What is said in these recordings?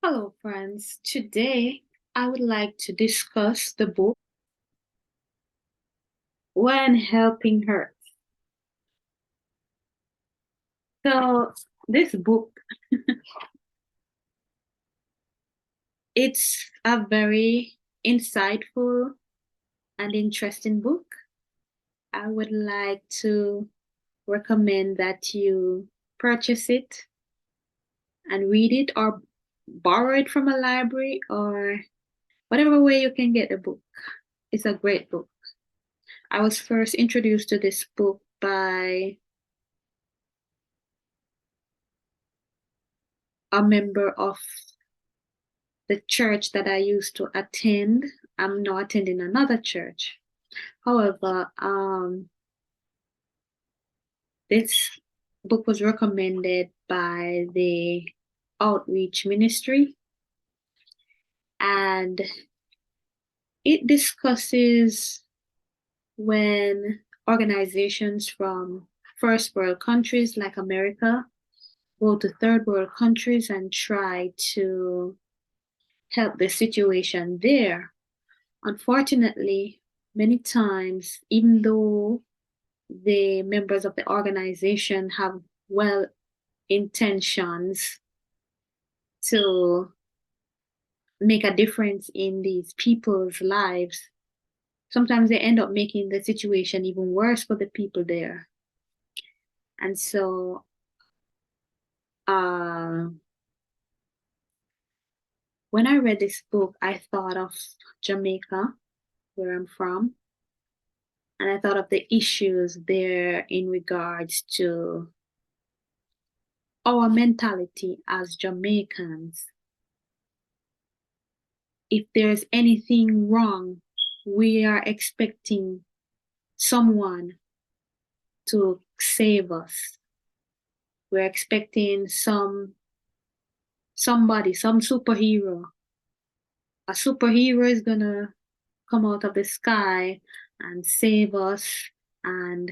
Hello, friends. Today, I would like to discuss the book When Helping Her. So, this book, it's a very insightful and interesting book. I would like to recommend that you purchase it and read it or borrow it from a library or whatever way you can get the book. It's a great book. I was first introduced to this book by a member of the church that I used to attend. I'm now attending another church. However, this book was recommended by the outreach ministry, and it discusses when organizations from first world countries like America go to third world countries and try to help the situation there. Unfortunately, many times, even though the members of the organization have well intentions to make a difference in these people's lives, sometimes they end up making the situation even worse for the people there. And so, uh, when I read this book, I thought of Jamaica, where I'm from, and I thought of the issues there in regards to our mentality as Jamaicans. If there's anything wrong, we are expecting someone to save us. We're expecting somebody, some superhero. A superhero is gonna come out of the sky and save us and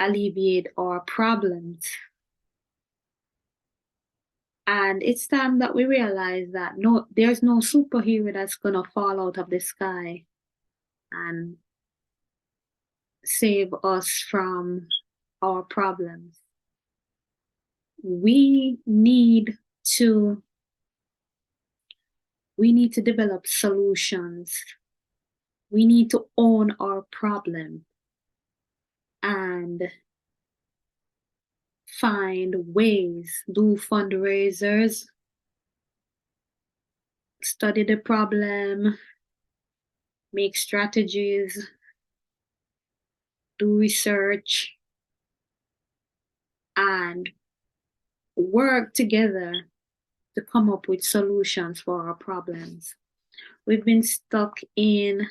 alleviate our problems. And it's time that we realize that no, there's no superhero that's gonna fall out of the sky and save us from our problems. We need to we need to develop solutions. We need to own our problem and find ways, do fundraisers, study the problem, make strategies, do research, and work together to come up with solutions for our problems. We've been stuck in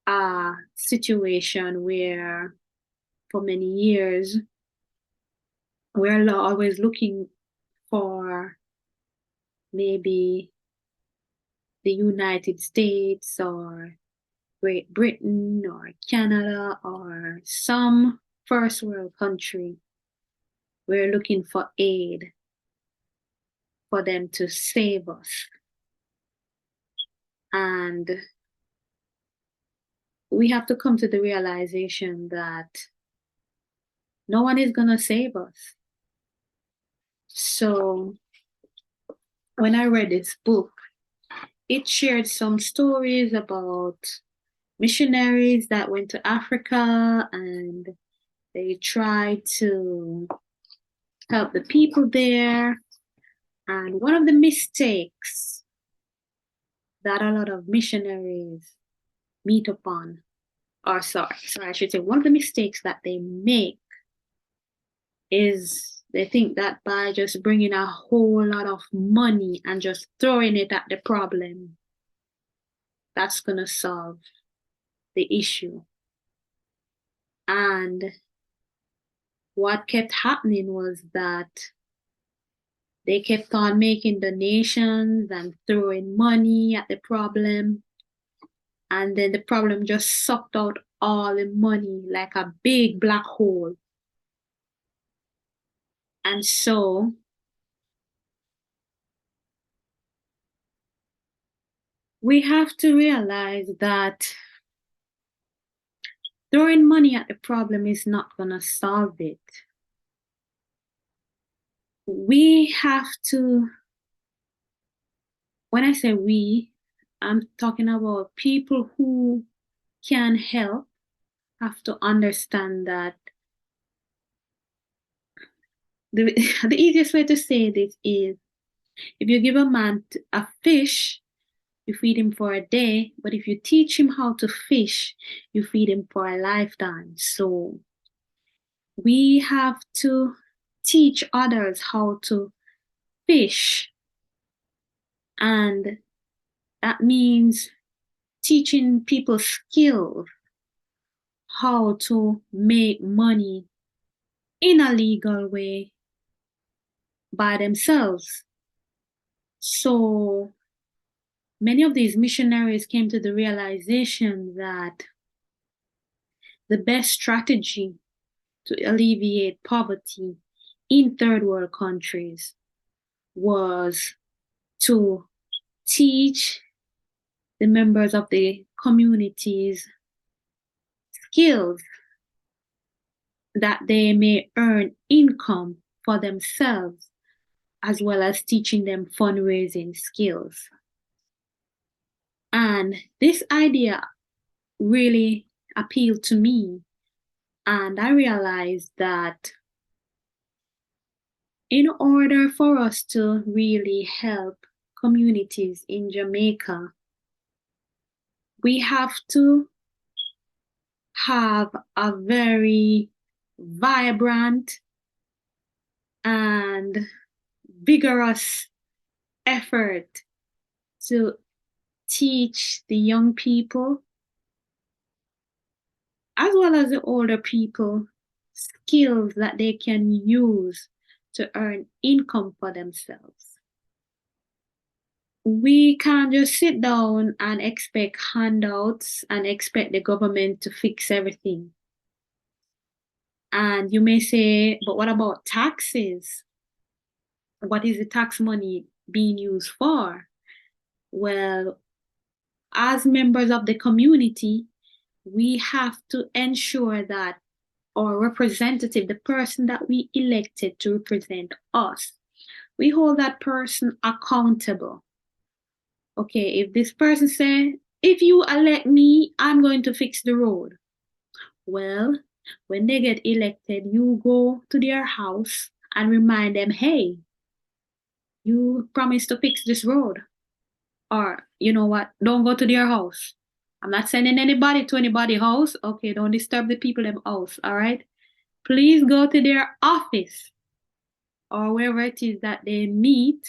a situation where, for many years, we're always looking for maybe the United States or Great Britain or Canada or some first world country. We're looking for aid for them to save us. And we have to come to the realization that no one is going to save us. So when I read this book, it shared some stories about missionaries that went to Africa and they tried to help the people there. And one of the mistakes that a lot of missionaries meet upon, or sorry, I should say, one of the mistakes that they make is they think that by just bringing a whole lot of money and just throwing it at the problem, that's going to solve the issue. And what kept happening was that they kept on making donations and throwing money at the problem. And then the problem just sucked out all the money like a big black hole. And so we have to realize that throwing money at the problem is not going to solve it. We have to, when I say we, I'm talking about people who can help, have to understand that the, the easiest way to say this is if you give a man a fish, you feed him for a day, but if you teach him how to fish, you feed him for a lifetime. So we have to teach others how to fish, and that means teaching people skills how to make money in a legal way by themselves. So many of these missionaries came to the realization that the best strategy to alleviate poverty in third world countries was to teach the members of the communities skills that they may earn income for themselves, as well as teaching them fundraising skills. And this idea really appealed to me, and I realized that in order for us to really help communities in Jamaica, we have to have a very vibrant and vigorous effort to teach the young people as well as the older people skills that they can use to earn income for themselves. We can't just sit down and expect handouts and expect the government to fix everything. And you may say, but what about taxes? What is the tax money being used for? Well, as members of the community, we have to ensure that our representative, the person that we elected to represent us, we hold that person accountable. Okay, if this person say, if you elect me, I'm going to fix the road. Well, when they get elected, you go to their house and remind them, hey, you promised to fix this road. Or, you know what, don't go to their house. I'm not sending anybody to anybody's house. Okay, don't disturb the people in the house, all right? Please go to their office or wherever it is that they meet.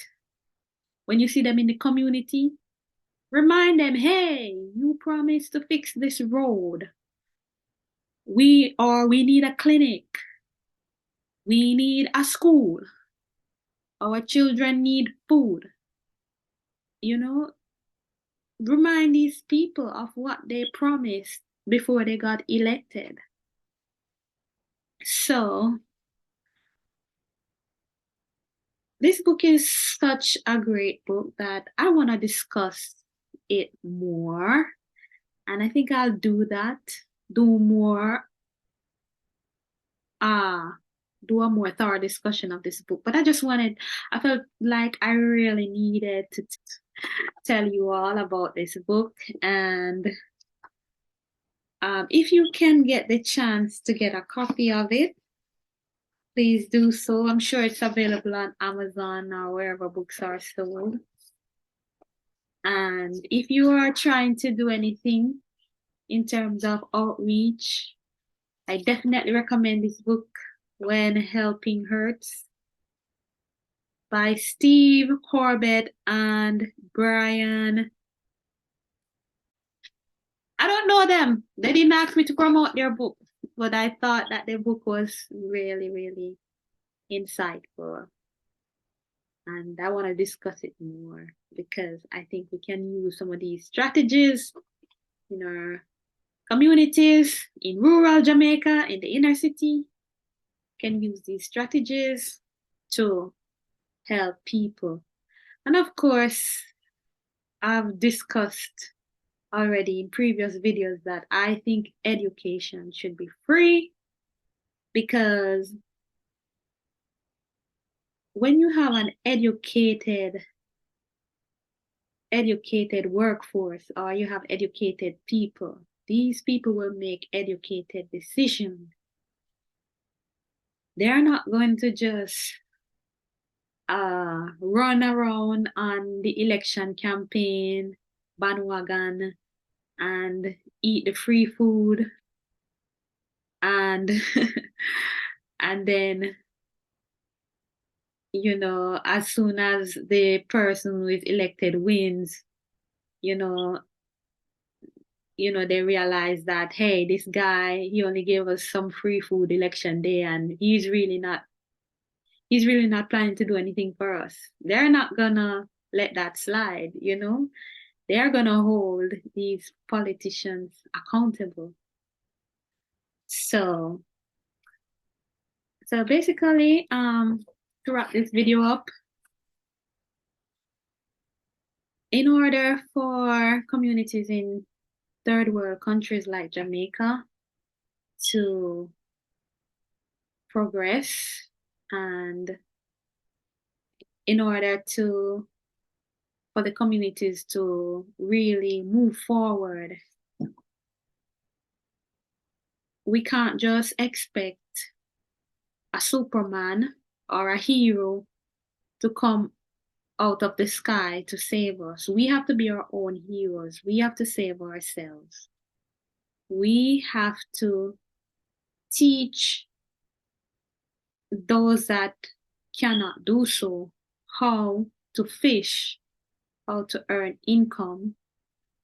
When you see them in the community, remind them, hey, you promised to fix this road. We need a clinic. We need a school. Our children need food. You know, remind these people of what they promised before they got elected. So, this book is such a great book that I want to discuss it more. And I think I'll do that, do more, uh, do a more thorough discussion of this book. But I felt like I really needed to tell you all about this book. And if you can get the chance to get a copy of it, please do so. I'm sure it's available on Amazon or wherever books are sold. And if you are trying to do anything in terms of outreach, I definitely recommend this book, When Helping Hurts, by Steve Corbett and Brian. I don't know them. They didn't ask me to promote their book, but I thought that their book was really, really insightful. And I want to discuss it more because I think we can use some of these strategies in our communities, in rural Jamaica, in the inner city. Can use these strategies to help people. And of course, I've discussed already in previous videos that I think education should be free, because when you have an educated workforce, or you have educated people, these people will make educated decisions. They're not going to just run around on the election campaign bandwagon and eat the free food, and and then, as soon as the person who is elected wins, you know they realize that, hey, this guy, he only gave us some free food election day, and he's really not planning to do anything for us. They're not gonna let that slide. They're gonna hold these politicians accountable. So basically, to wrap this video up, in order for communities in third world countries like Jamaica to progress, and in order for the communities to really move forward, we can't just expect a Superman or a hero to come out of the sky to save us. We have to be our own heroes. We have to save ourselves. We have to teach those that cannot do so how to fish, how to earn income,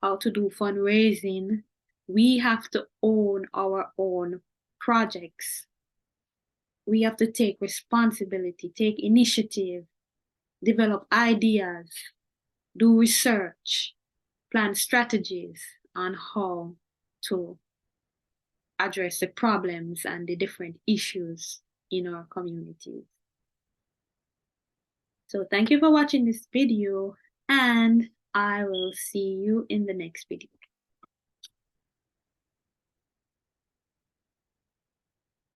how to do fundraising. We have to own our own projects. We have to take responsibility, take initiative, develop ideas, do research, plan strategies on how to address the problems and the different issues in our communities. So thank you for watching this video, and I will see you in the next video.